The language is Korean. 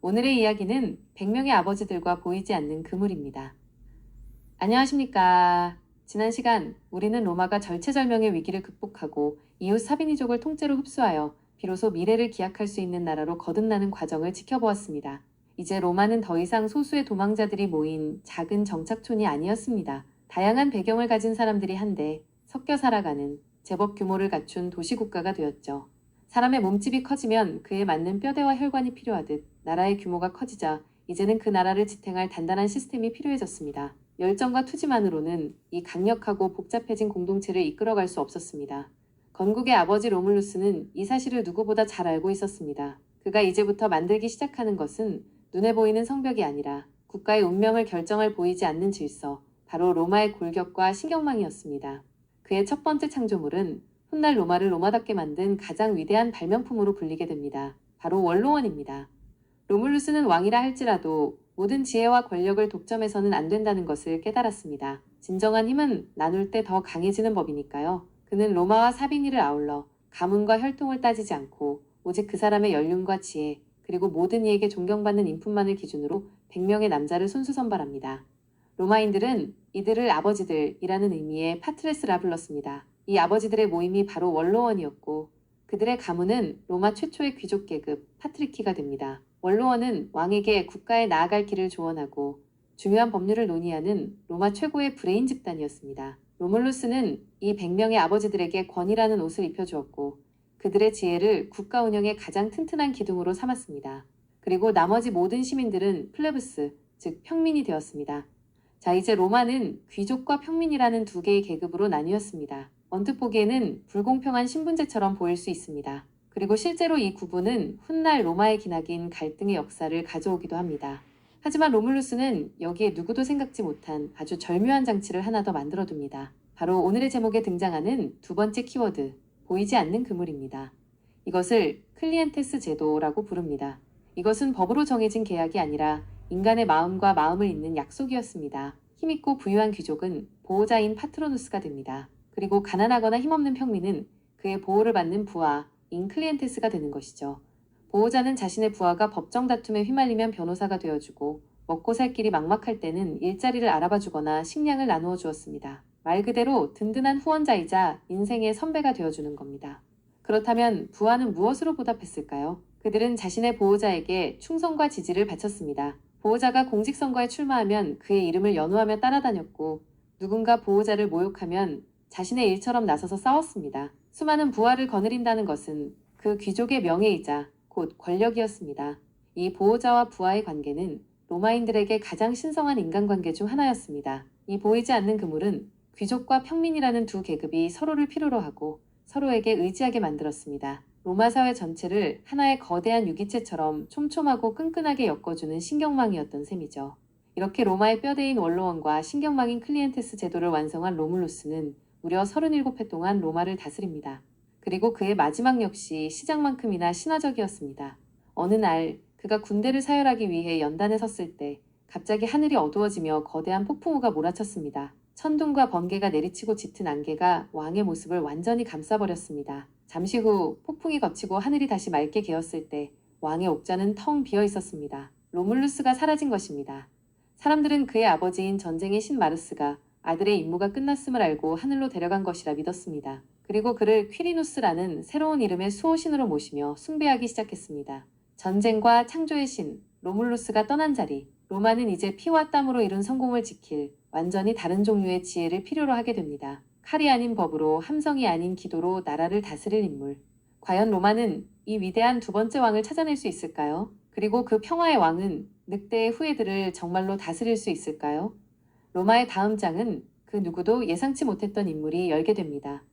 오늘의 이야기는 100명의 아버지들과 보이지 않는 그물입니다. 안녕하십니까. 지난 시간 우리는 로마가 절체절명의 위기를 극복하고 이웃 사비니족을 통째로 흡수하여 비로소 미래를 기약할 수 있는 나라로 거듭나는 과정을 지켜보았습니다. 이제 로마는 더 이상 소수의 도망자들이 모인 작은 정착촌이 아니었습니다. 다양한 배경을 가진 사람들이 한데 섞여 살아가는 제법 규모를 갖춘 도시국가가 되었죠. 사람의 몸집이 커지면 그에 맞는 뼈대와 혈관이 필요하듯 나라의 규모가 커지자 이제는 그 나라를 지탱할 단단한 시스템이 필요해졌습니다. 열정과 투지만으로는 이 강력하고 복잡해진 공동체를 이끌어갈 수 없었습니다. 건국의 아버지 로물루스는 이 사실을 누구보다 잘 알고 있었습니다. 그가 이제부터 만들기 시작하는 것은 눈에 보이는 성벽이 아니라 국가의 운명을 결정할 보이지 않는 질서, 바로 로마의 골격과 신경망이었습니다. 그의 첫 번째 창조물은 훗날 로마를 로마답게 만든 가장 위대한 발명품으로 불리게 됩니다. 바로 원로원입니다. 로물루스는 왕이라 할지라도 모든 지혜와 권력을 독점해서는 안 된다는 것을 깨달았습니다. 진정한 힘은 나눌 때 더 강해지는 법이니까요. 그는 로마와 사비니를 아울러 가문과 혈통을 따지지 않고 오직 그 사람의 연륜과 지혜, 그리고 모든 이에게 존경받는 인품만을 기준으로 100명의 남자를 손수선발합니다. 로마인들은 이들을 아버지들이라는 의미의 파트레스라 불렀습니다. 이 아버지들의 모임이 바로 원로원이었고 그들의 가문은 로마 최초의 귀족 계급 파트리키가 됩니다. 원로원은 왕에게 국가에 나아갈 길을 조언하고 중요한 법률을 논의하는 로마 최고의 브레인 집단이었습니다. 로물루스는 이 100명의 아버지들에게 권위라는 옷을 입혀주었고 그들의 지혜를 국가 운영의 가장 튼튼한 기둥으로 삼았습니다. 그리고 나머지 모든 시민들은 플레브스, 즉 평민이 되었습니다. 자, 이제 로마는 귀족과 평민이라는 두 개의 계급으로 나뉘었습니다. 언뜻 보기에는 불공평한 신분제처럼 보일 수 있습니다. 그리고 실제로 이 구분은 훗날 로마의 기나긴 갈등의 역사를 가져오기도 합니다. 하지만 로물루스는 여기에 누구도 생각지 못한 아주 절묘한 장치를 하나 더 만들어둡니다. 바로 오늘의 제목에 등장하는 두 번째 키워드, 보이지 않는 그물입니다. 이것을 클리엔테스 제도라고 부릅니다. 이것은 법으로 정해진 계약이 아니라 인간의 마음과 마음을 잇는 약속이었습니다. 힘있고 부유한 귀족은 보호자인 파트로누스가 됩니다. 그리고 가난하거나 힘없는 평민은 그의 보호를 받는 부하, 인클리엔테스가 되는 것이죠. 보호자는 자신의 부하가 법정 다툼에 휘말리면 변호사가 되어주고 먹고 살 길이 막막할 때는 일자리를 알아봐주거나 식량을 나누어 주었습니다. 말 그대로 든든한 후원자이자 인생의 선배가 되어주는 겁니다. 그렇다면 부하는 무엇으로 보답했을까요? 그들은 자신의 보호자에게 충성과 지지를 바쳤습니다. 보호자가 공직선거에 출마하면 그의 이름을 연호하며 따라다녔고 누군가 보호자를 모욕하면 자신의 일처럼 나서서 싸웠습니다. 수많은 부하를 거느린다는 것은 그 귀족의 명예이자 곧 권력이었습니다. 이 보호자와 부하의 관계는 로마인들에게 가장 신성한 인간관계 중 하나였습니다. 이 보이지 않는 그물은 귀족과 평민이라는 두 계급이 서로를 필요로 하고 서로에게 의지하게 만들었습니다. 로마 사회 전체를 하나의 거대한 유기체처럼 촘촘하고 끈끈하게 엮어주는 신경망이었던 셈이죠. 이렇게 로마의 뼈대인 원로원과 신경망인 클리엔테스 제도를 완성한 로물루스는 무려 37회 동안 로마를 다스립니다. 그리고 그의 마지막 역시 시작만큼이나 신화적이었습니다. 어느 날 그가 군대를 사열하기 위해 연단에 섰을 때 갑자기 하늘이 어두워지며 거대한 폭풍우가 몰아쳤습니다. 천둥과 번개가 내리치고 짙은 안개가 왕의 모습을 완전히 감싸버렸습니다. 잠시 후 폭풍이 거치고 하늘이 다시 맑게 개었을 때 왕의 옥좌는 텅 비어 있었습니다. 로물루스가 사라진 것입니다. 사람들은 그의 아버지인 전쟁의 신 마르스가 아들의 임무가 끝났음을 알고 하늘로 데려간 것이라 믿었습니다. 그리고 그를 퀴리누스라는 새로운 이름의 수호신으로 모시며 숭배하기 시작했습니다. 전쟁과 창조의 신, 로물루스가 떠난 자리, 로마는 이제 피와 땀으로 이룬 성공을 지킬 완전히 다른 종류의 지혜를 필요로 하게 됩니다. 칼이 아닌 법으로, 함성이 아닌 기도로 나라를 다스릴 인물. 과연 로마는 이 위대한 두 번째 왕을 찾아낼 수 있을까요? 그리고 그 평화의 왕은 늑대의 후예들을 정말로 다스릴 수 있을까요? 로마의 다음 장은 그 누구도 예상치 못했던 인물이 열게 됩니다.